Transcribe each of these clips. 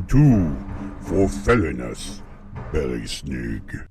2 for felonious belysning.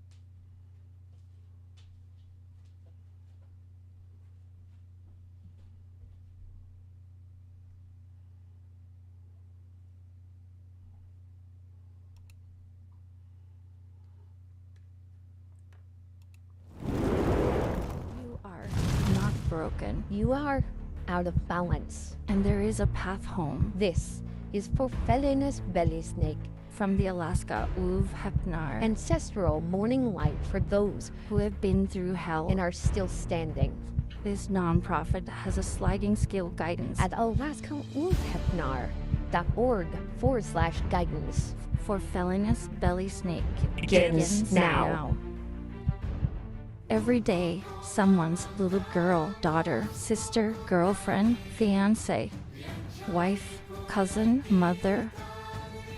You are not broken. You are out of balance. And there is a path home. This is for felonious belysning, From the Alaska ulfhednar. ancestral morning light for those who have been through hell. and are still standing. This nonprofit has a sliding scale guidance At alaskaulfhednar.org/guidance. for felonious belly snake. Begins now. Every day, someone's little girl, daughter, sister, girlfriend, fiance, wife, cousin, mother,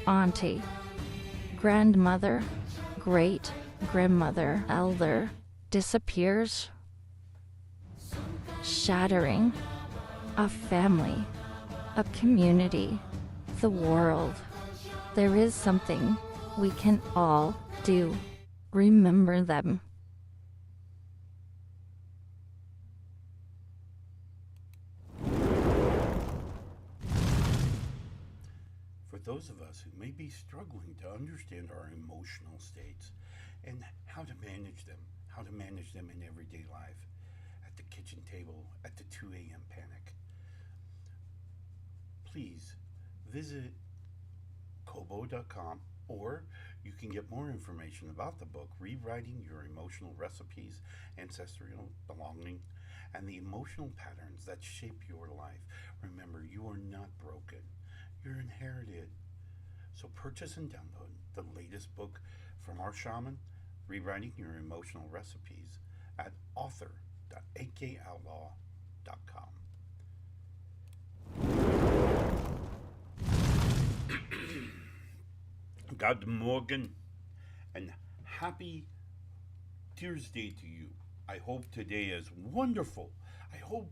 auntie, grandmother, great grandmother, elder disappears, shattering a family, a community, the world. There is something we can all do. Remember them. For those of us who may be struggling to understand our emotional states and how to manage them in everyday life, at the kitchen table, at the 2 a.m. panic, please visit kobo.com, or you can get more information about the book, Rewriting Your Emotional Recipes, Ancestral Belonging, and the Emotional Patterns That Shape Your Life. Remember, you are not broken. You're inherited. So purchase and download the latest book from our shaman, Rewriting Your Emotional Recipes, at author.akulfhednar.com. God Morgan, and happy Tuesday to you. I hope today is wonderful. I hope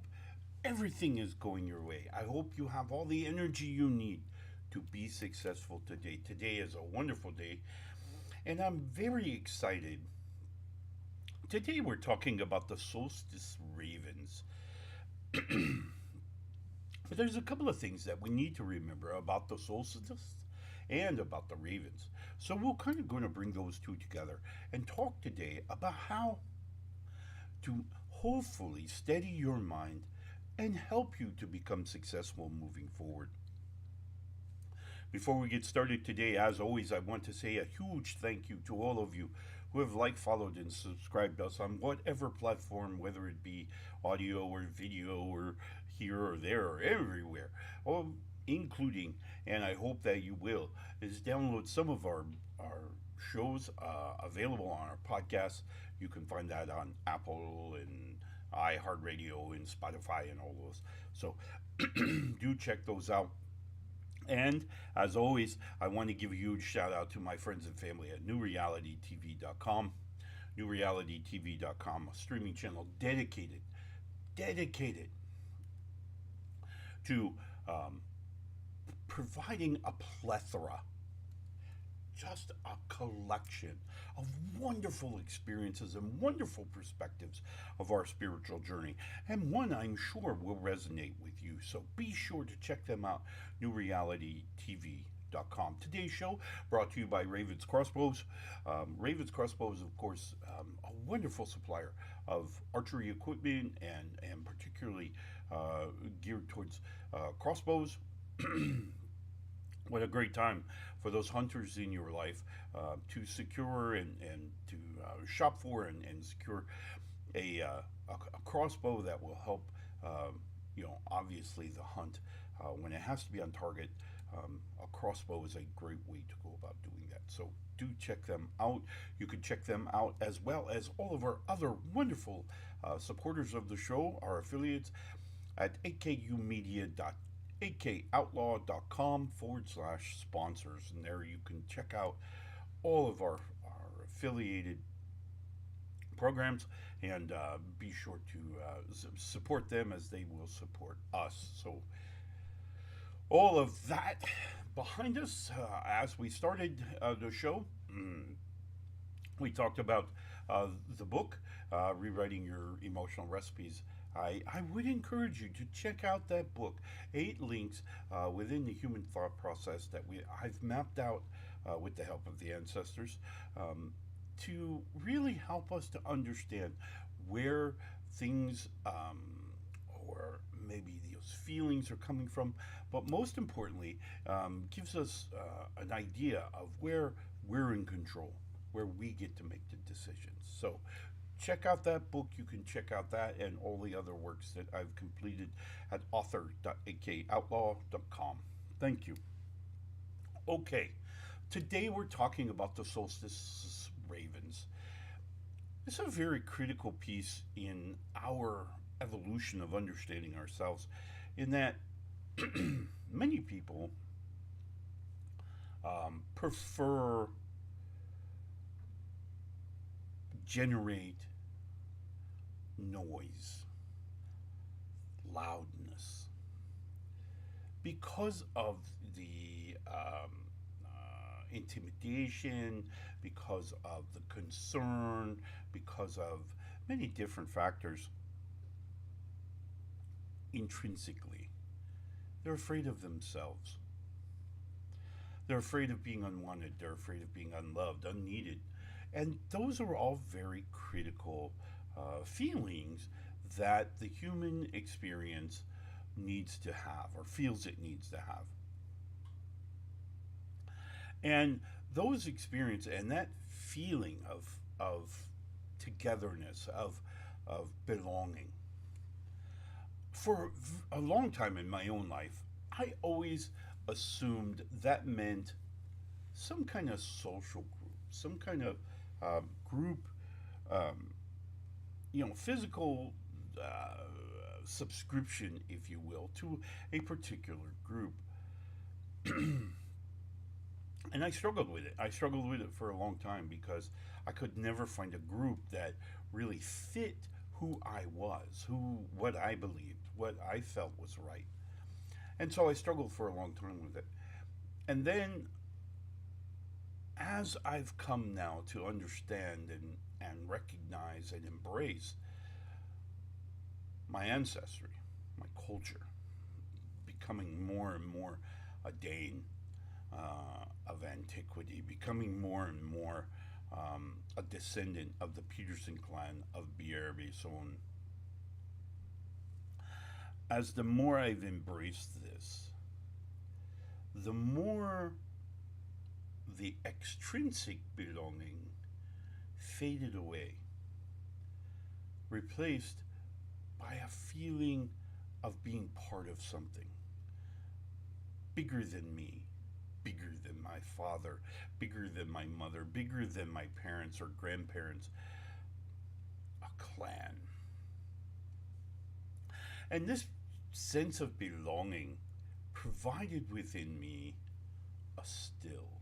everything is going your way. I hope you have all the energy you need to be successful today. Today is a wonderful day, and I'm very excited. Today we're talking about the Solstice Ravens. But there's a couple of things that we need to remember about the solstice and about the ravens. So we're kind of going to bring those two together and talk today about how to hopefully steady your mind and help you to become successful moving forward. Before we get started today, as always, I want to say a huge thank you to all of you who have liked, followed, and subscribed us on whatever platform, whether it be audio or video or here or there or everywhere, including, and I hope that you will, is download some of our shows available on our podcast. You can find that on Apple and iHeartRadio and Spotify and all those. So do check those out. And as always, I want to give a huge shout out to my friends and family at newrealitytv.com. Newrealitytv.com, a streaming channel dedicated to providing a plethora, just a collection of wonderful experiences and wonderful perspectives of our spiritual journey, and one I'm sure will resonate with you. So be sure to check them out, newrealitytv.com. Today's show brought to you by Raven's Crossbows. Raven's Crossbows, of course, a wonderful supplier of archery equipment and particularly geared towards crossbows. What a great time for those hunters in your life to secure and to shop for and secure a crossbow that will help, obviously the hunt. When it has to be on target, a crossbow is a great way to go about doing that. So do check them out. You can check them out as well as all of our other wonderful supporters of the show, our affiliates, at akoutlaw.com/sponsors. And there you can check out all of our affiliated programs and be sure to support them as they will support us. So All of that behind us, as we started the show, we talked about the book, Rewriting Your Emotional Recipes. I would encourage you to check out that book. 8 links within the human thought process that I've mapped out with the help of the ancestors, to really help us to understand where things, or maybe those feelings are coming from, but most importantly, gives us an idea of where we're in control, where we get to make the decisions. So check out that book. You can check out that and all the other works that I've completed at author.akoutlaw.com. Thank you. Okay, today we're talking about the Solstice Ravens. It's a very critical piece in our evolution of understanding ourselves, in that many people prefer, generate noise, loudness, because of the intimidation, because of the concern, because of many different factors. Intrinsically, they're afraid of themselves. They're afraid of being unwanted. They're afraid of being unloved, unneeded. And those are all very critical feelings that the human experience needs to have, or feels it needs to have. And those experiences and that feeling of togetherness, of belonging. For a long time in my own life, I always assumed that meant some kind of social group, some kind of group, physical subscription, if you will, to a particular group. And I struggled with it. I struggled with it for a long time because I could never find a group that really fit who I was, what I believed, what I felt was right. And so I struggled for a long time with it. And then, as I've come now to understand and recognize and embrace my ancestry, my culture, becoming more and more a Dane of antiquity, becoming more and more a descendant of the Peterson clan of Bjerreson. As the more I've embraced this, the more the extrinsic belonging faded away, replaced by a feeling of being part of something bigger than me, bigger than my father, bigger than my mother, bigger than my parents or grandparents, a clan. And this sense of belonging provided within me a still,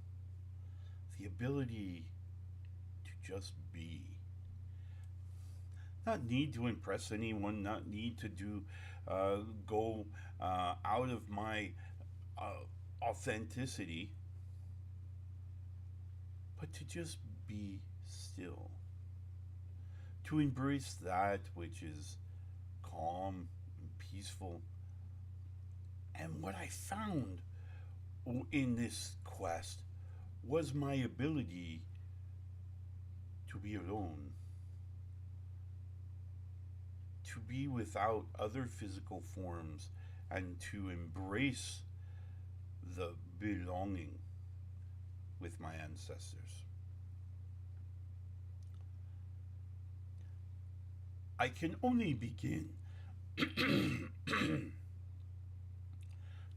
the ability to just be. Not need to impress anyone, not need to go out of my authenticity, but to just be still. To embrace that which is calm and peaceful. And what I found in this quest was my ability to be alone, to be without other physical forms, and to embrace the belonging with my ancestors. I can only begin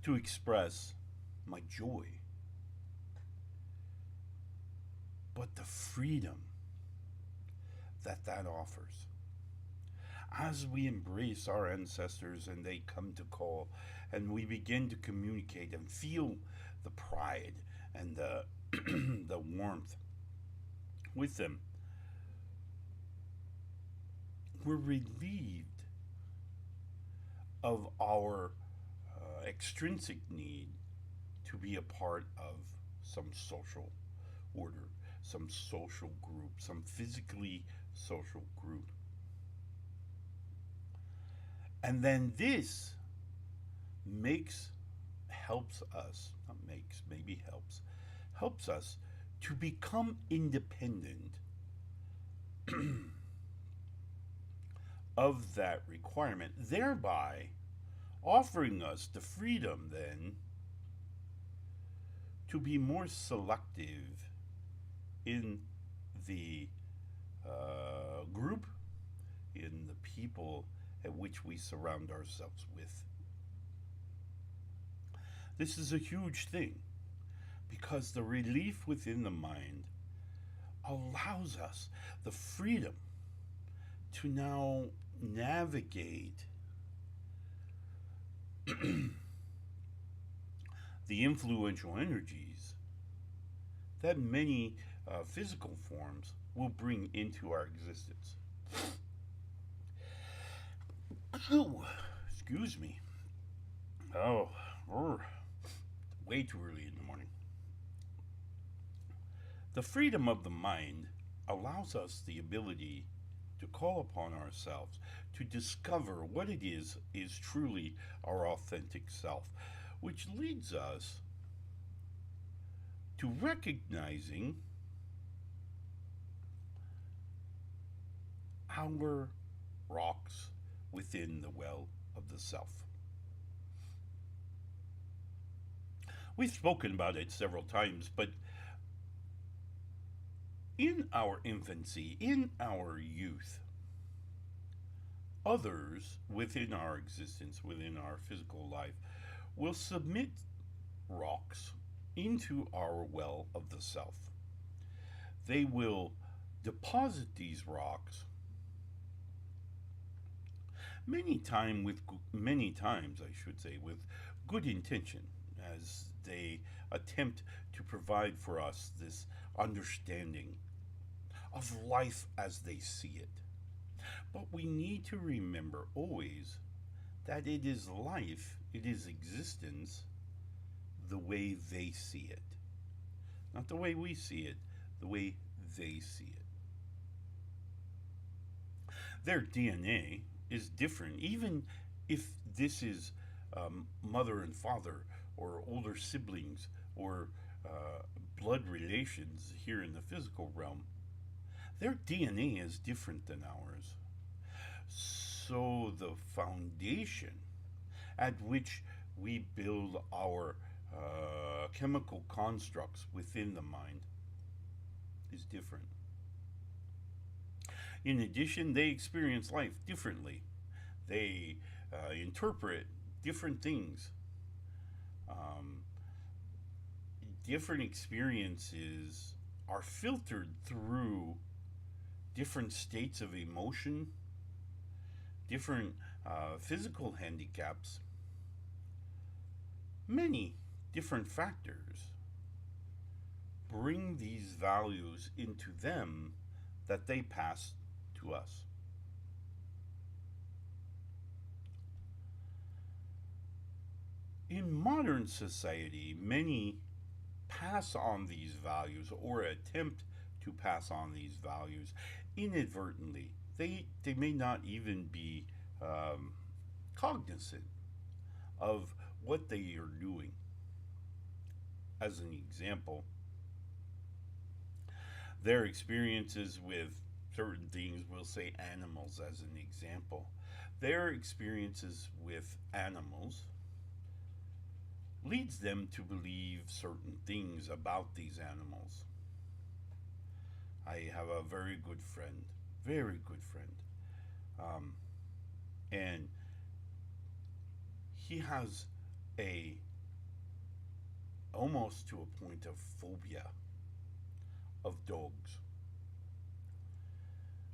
to express my joy, but the freedom that offers. As we embrace our ancestors and they come to call, and we begin to communicate and feel the pride and the, the warmth with them, we're relieved of our extrinsic need to be a part of some social order, some social group, some physically social group. And then this helps us, not makes, maybe helps us to become independent of that requirement, thereby offering us the freedom then to be more selective in the group, in the people at which we surround ourselves with. This is a huge thing because the relief within the mind allows us the freedom to now navigate the influential energies that many physical forms will bring into our existence. Excuse me. Oh, way too early in the morning. The freedom of the mind allows us the ability to call upon ourselves, to discover what it is truly our authentic self, which leads us to recognizing our rocks within the well of the self. We've spoken about it several times, but in our infancy, in our youth, others within our existence, within our physical life, will submit rocks into our well of the self. They will deposit these rocks many times, with good intention, as they attempt to provide for us this understanding of life as they see it. But we need to remember always that it is life, it is existence, the way they see it. Not the way we see it, the way they see it. Their DNA is different, even if this is mother and father, or older siblings, or blood relations here in the physical realm. Their DNA is different than ours. So the foundation at which we build our chemical constructs within the mind is different. In addition, they experience life differently. They interpret different things. Different experiences are filtered through different states of emotion, different physical handicaps, many different factors bring these values into them that they pass to us. In modern society, many pass on these values or attempt to pass on these values inadvertently. They may not even be cognizant of what they are doing. As an example, their experiences with certain things, we'll say animals as an example, their experiences with animals leads them to believe certain things about these animals. I have a very good friend, and he has almost to a point of phobia of dogs.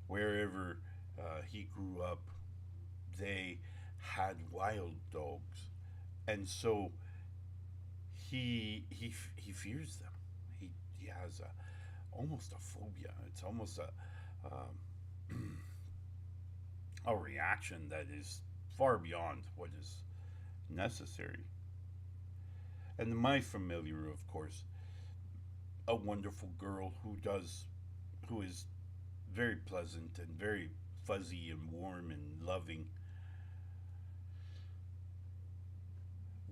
Wherever he grew up, they had wild dogs, and so he fears them. He has almost a phobia. It's almost a reaction that is far beyond what is necessary. And my familiar, of course, a wonderful girl who is very pleasant and very fuzzy and warm and loving.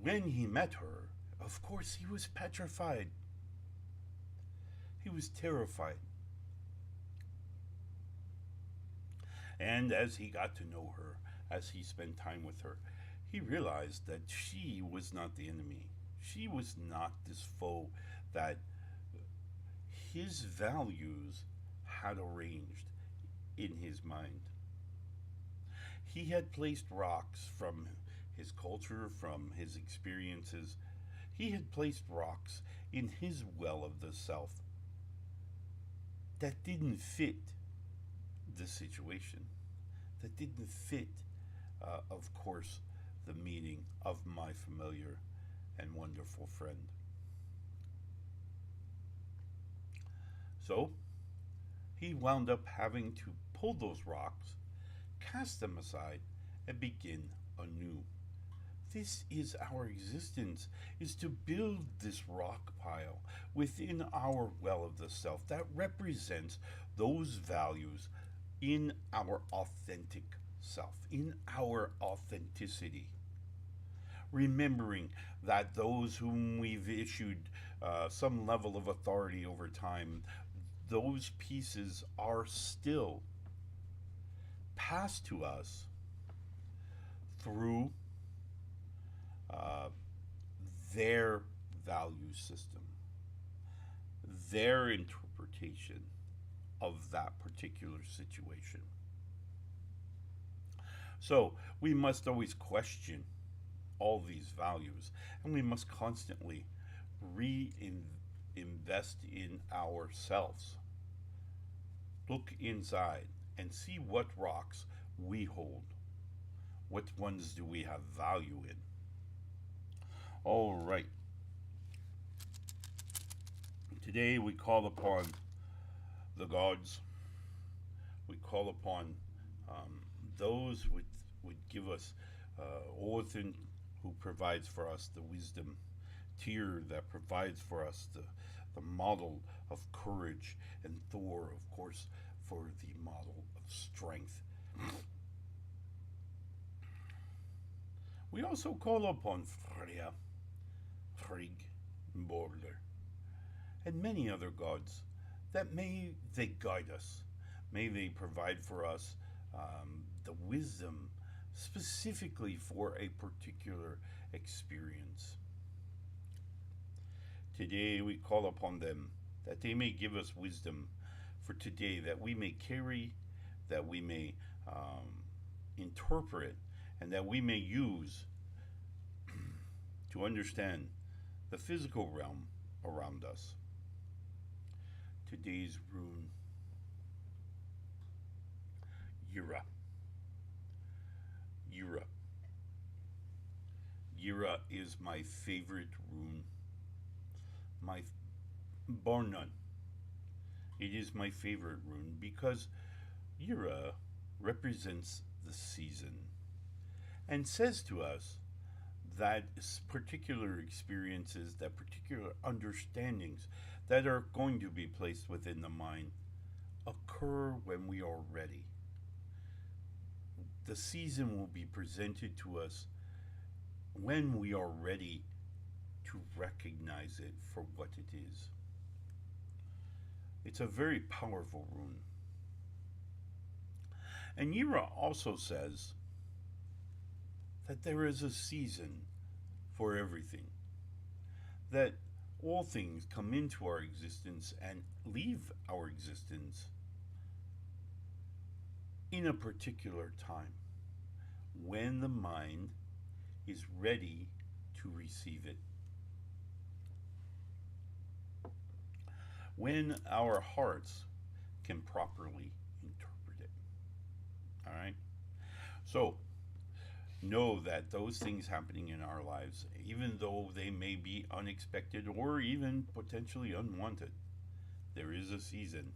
When he met her, of course, he was petrified. He was terrified. And as he got to know her, as he spent time with her, he realized that she was not the enemy. She was not this foe that his values had arranged in his mind. He had placed rocks from his culture, from his experiences. He had placed rocks in his well of the self that didn't fit the situation, that didn't fit, of course, the meaning of my familiar and wonderful friend. So he wound up having to pull those rocks, cast them aside, and begin anew. This is our existence, is to build this rock pile within our well of the self that represents those values in our authentic self, in our authenticity. Remembering that those whom we've issued some level of authority over time, those pieces are still passed to us through their value system, their interpretation of that particular situation. So we must always question all these values, and we must constantly reinvest in ourselves. Look inside and see what rocks we hold. What ones do we have value in? All right. Today we call upon the gods. We call upon those who would give us Odin, who provides for us the wisdom, Tyr, that provides for us the model of courage, and Thor, of course, for the model of strength. We also call upon Freya, Frigg, Balder, and many other gods, that may they guide us, may they provide for us the wisdom specifically for a particular experience. Today we call upon them that they may give us wisdom for today, that we may carry, that we may interpret, and that we may use to understand the physical realm around us. Today's rune, Yura. Yura. Yura is my favorite rune. Bar none. It is my favorite rune because Yura represents the season and says to us that particular experiences, that particular understandings that are going to be placed within the mind occur when we are ready. The season will be presented to us when we are ready to recognize it for what it is. It's a very powerful rune. And Yira also says that there is a season for everything, that all things come into our existence and leave our existence in a particular time when the mind is ready to receive it. When our hearts can properly interpret it. All right? So, know that those things happening in our lives, even though they may be unexpected or even potentially unwanted, there is a season.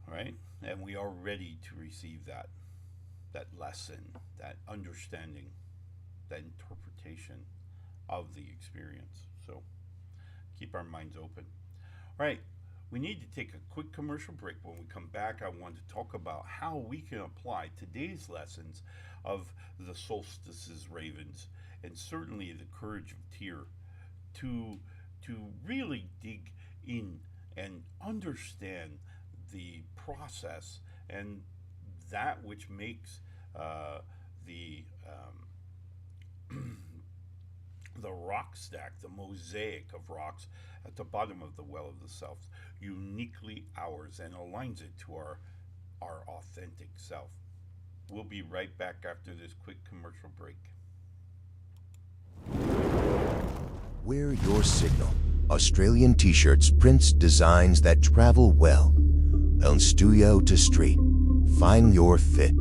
All right? And we are ready to receive that lesson, that understanding, that interpretation of the experience. So keep our minds open. All right, we need to take a quick commercial break. When we come back, I want to talk about how we can apply today's lessons of the Solstice's Ravens, and certainly the Courage of Tyr, to really dig in and understand the process and that which makes the the rock stack, the mosaic of rocks at the bottom of the Well of the Self, uniquely ours and aligns it to our authentic self. We'll be right back after this quick commercial break. Wear your signal. Australian t-shirts, prints, designs that travel well. On studio to street. Find your fit.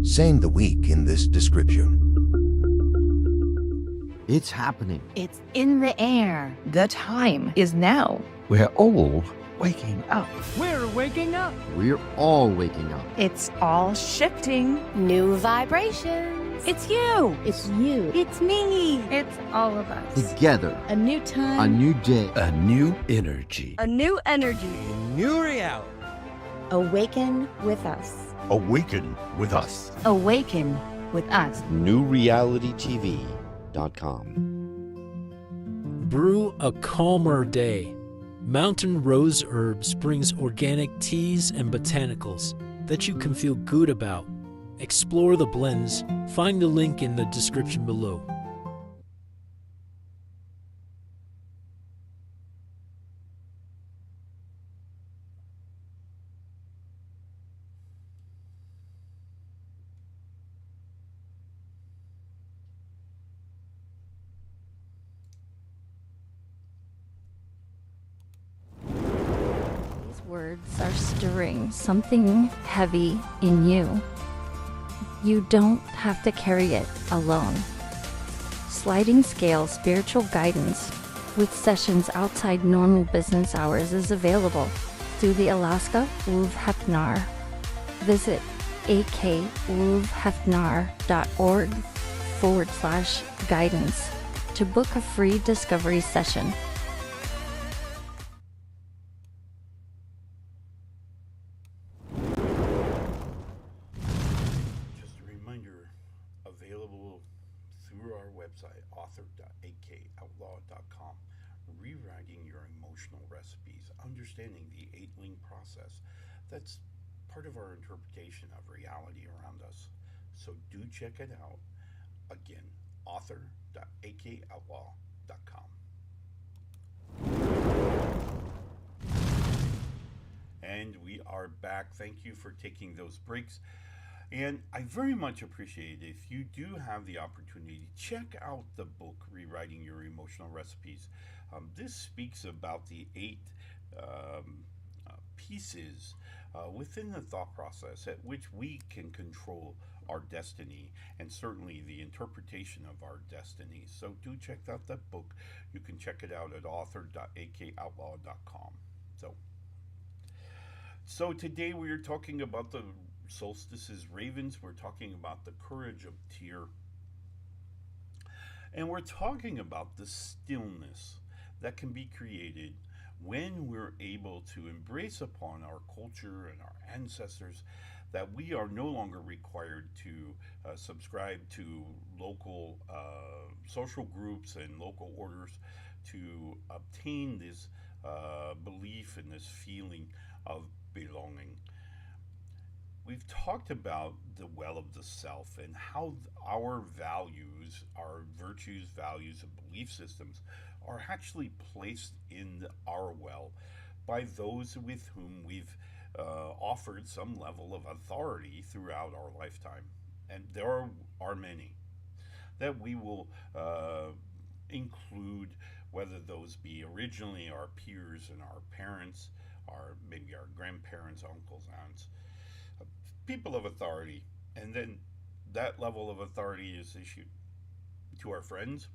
Saying the week in this description. It's happening. It's in the air. The time is now. We're all waking up. We're waking up. We're all waking up. It's all shifting. New vibrations. It's you. It's you. It's me. It's all of us. Together. A new time. A new day. A new energy. A new energy. New reality. Awaken with us. Awaken with us. Awaken with us. NewRealityTV.com. Brew a calmer day. Mountain Rose Herbs brings organic teas and botanicals that you can feel good about. Explore the blends. Find the link in the description below. These words are stirring something heavy in you. You don't have to carry it alone. Sliding scale spiritual guidance with sessions outside normal business hours is available through the Alaska ulfhednar. Visit akulfhednar.org/guidance to book a free discovery session. Available through our website, author.akulfhednar.com. Rewriting your emotional recipes, understanding the 8-link process. That's part of our interpretation of reality around us. So do check it out. Again, author.akulfhednar.com. And we are back. Thank you for taking those breaks. And I very much appreciate it if you do have the opportunity, check out the book, Rewriting Your Emotional Recipes. This speaks about the 8 pieces within the thought process at which we can control our destiny and certainly the interpretation of our destiny. So do check out that book. You can check it out at author.akulfhednar.com. So today we are talking about the Solstice's Ravens. We're talking about the Courage of Tyr. And we're talking about the stillness that can be created when we're able to embrace upon our culture and our ancestors that we are no longer required to subscribe to local social groups and local orders to obtain this belief and this feeling of belonging. We've talked about the well of the self and how our values, our virtues, values, and belief systems are actually placed in our well by those with whom we've offered some level of authority throughout our lifetime. And there are many that we will include, whether those be originally our peers and our parents, or maybe our grandparents, uncles, aunts, people of authority, and then that level of authority is issued to our friends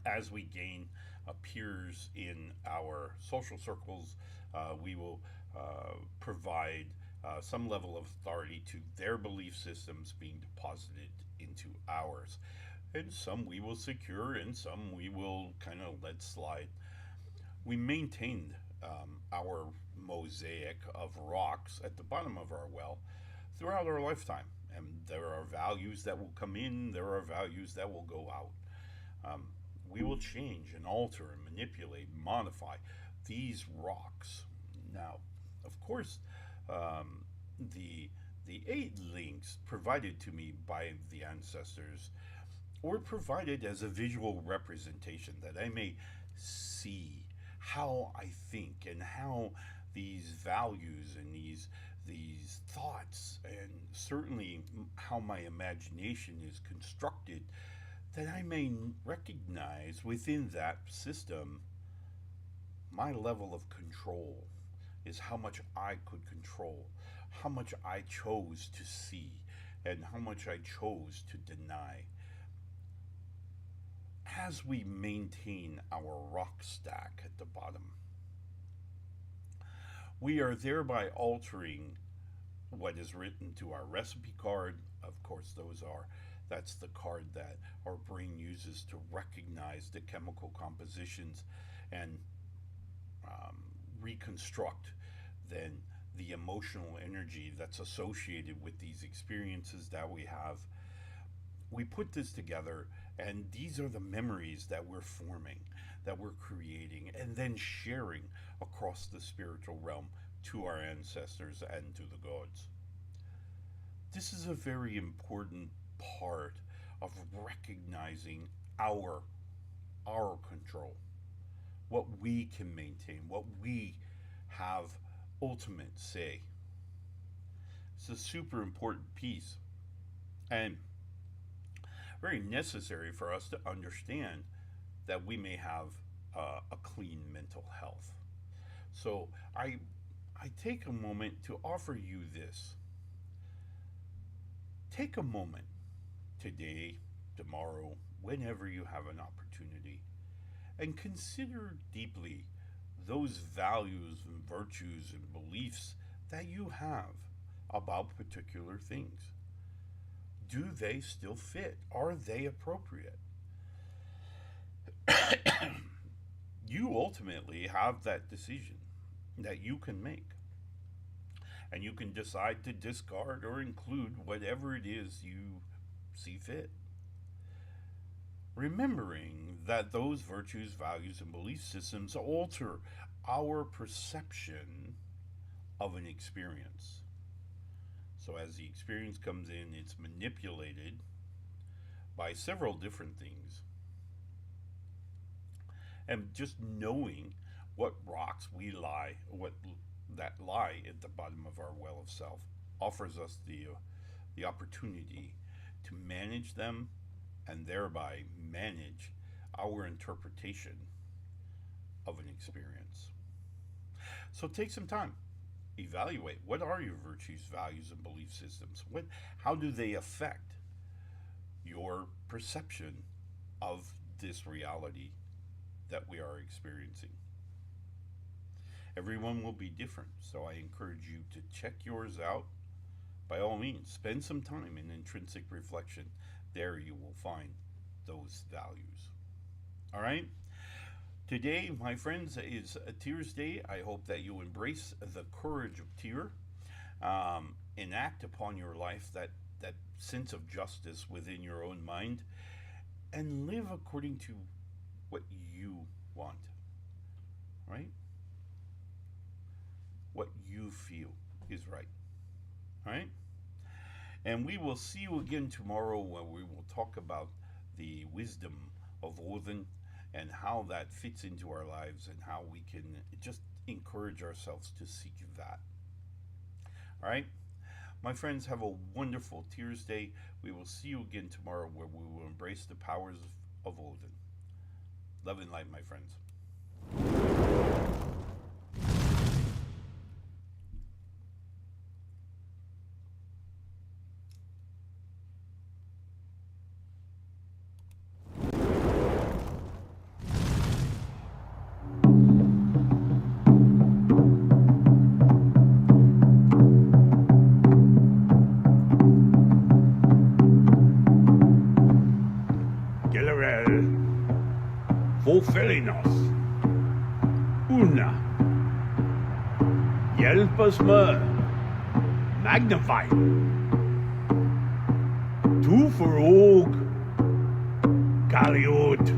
as we gain peers in our social circles. We will provide some level of authority to their belief systems being deposited into ours. and some we will secure, and some we will kind of let slide. We maintained our mosaic of rocks at the bottom of our well throughout our lifetime. And there are values that will come in, there are values that will go out. We will change and alter and manipulate, modify these rocks. Now, of course, the 8 links provided to me by the ancestors were provided as a visual representation that I may see how I think and how these values and these thoughts, and certainly how my imagination is constructed, that I may recognize within that system my level of control is how much I could control, how much I chose to see, and how much I chose to deny. As we maintain our rock stack at the bottom, we are thereby altering what is written to our recipe card. Of course, that's the card that our brain uses to recognize the chemical compositions and reconstruct then the emotional energy that's associated with these experiences that we have. We put this together, and these are the memories that we're forming, that we're creating, and then sharing across the spiritual realm to our ancestors and to the gods. This is a very important part of recognizing our control, what we can maintain, what we have ultimate say. It's a super important piece, and very necessary for us to understand that we may have a clean mental health. So I take a moment to offer you this. Take a moment today, tomorrow, whenever you have an opportunity, and consider deeply those values and virtues and beliefs that you have about particular things. Do they still fit? Are they appropriate? You ultimately have that decision that you can make. And you can decide to discard or include whatever it is you see fit. Remembering that those virtues, values, and belief systems alter our perception of an experience. So as the experience comes in, it's manipulated by several different things. And just knowing what rocks lie at the bottom of our well of self offers us the opportunity to manage them and thereby manage our interpretation of an experience. So take some time. Evaluate, what are your virtues, values, and belief systems? How do they affect your perception of this reality that we are experiencing? Everyone will be different, so I encourage you to check yours out. By all means, spend some time in intrinsic reflection. There you will find those values. All right? Today, my friends, is a Tears Day. I hope that you embrace the courage of tear, enact upon your life that sense of justice within your own mind, and live according to what you want, right? What you feel is right, right? And we will see you again tomorrow, when we will talk about the wisdom of Odin and how that fits into our lives and how we can just encourage ourselves to seek that. All right? My friends, have a wonderful Tears Day. We will see you again tomorrow, where we will embrace the powers of Odin. Love and light, my friends. nos. Una. Hjälp oss med. Magnify. Tu för åg. Kaliot.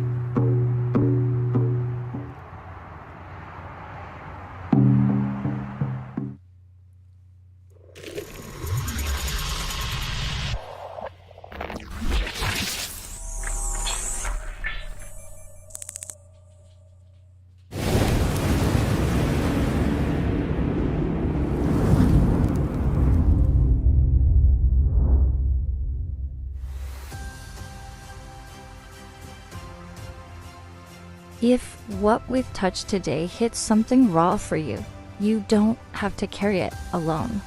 If what we've touched today hits something raw for you, you don't have to carry it alone.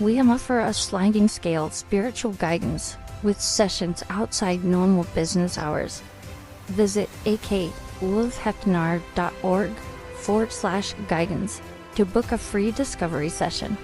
We offer a sliding scale spiritual guidance with sessions outside normal business hours. Visit akulfhednar.org/guidance to book a free discovery session.